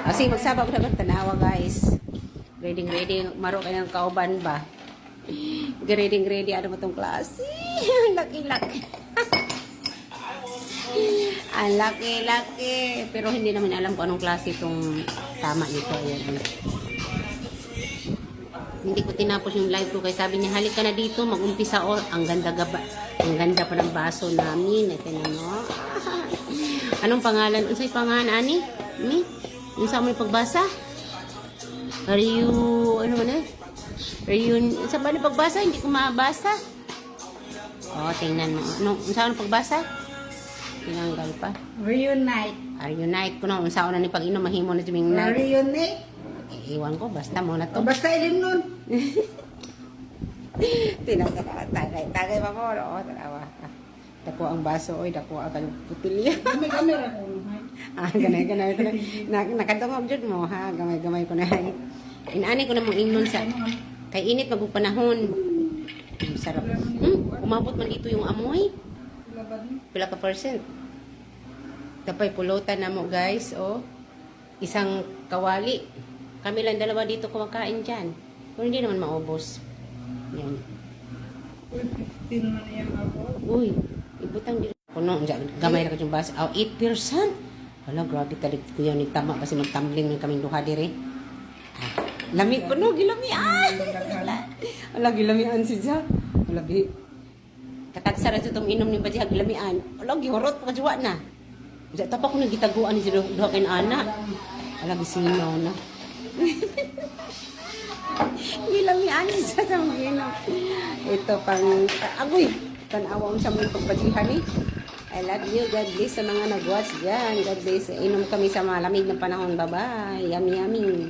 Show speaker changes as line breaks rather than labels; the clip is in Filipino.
Kasi magsaba ko na tanawa guys. Ready, maro kayang kauban ba? Ready, ano ba tong klase? Laki-laki. Ang laki-laki. Pero hindi naman alam kung anong klase itong tama nito. Ayan. Hindi ko tinapos yung live ko. Kaya sabi niya, halika na dito, mag-umpisa o. Ang ganda pa ng baso namin. Ito na, no? Anong pangalan? Unsay pangalan, ani? Ni? Yung sa mo pagbasa? Are you, ano man eh? Are you, sa ba na pagbasa? Hindi ko mabasa. Oh, tingnan mo. Ano, saan pagbasa? Tinanggal pa.
Reunite.
Reunite ko na. Saan na ni pag-inom, mahimo na tuming night.
Reunite.
Iwan ko, basta mo na to.
Basta ilim nun.
Tagay pa mo. Oo, tarawa. Dako ang baso, oy, dako ang putilya.
Gamay ra ko.
Ganay. Nakadungog jud mo, ha? Gamay ko na. Inaani ko na mong ingnon sa kay init magug panahon. Sarap. Umabot man dito yung amoy. Pila ka percent? Tapay pulutan na mo, guys, oh. Isang kawali. Kami lang dalawa dito kumakain dyan. Kung hindi naman maubos. Yan. Uy, ibutang dito. Kuno, gamay na ka yung basa. Oh, 8%. Hala, grabe talig ko yan. Tama kasi magtumbling ng kaming duha dire. Lami ko no, gilamian. Hala, gilamian si Jack. Hala, bi. Katagsara sa itong inom ni Badya, gilamian. Hala, gihorot pa kajuwa na. Tapak ko na gitaguan ni Jiro duha kay ana. Hala, gisinaw na. Gilamian siya sa mga inom. Ito pang, agoy, tanawang sa mga pagbajihan eh. I love you. God bless sa mga nag-watch dyan. God bless. Inom kami sa malamig na panahon. Bye-bye. Yummy.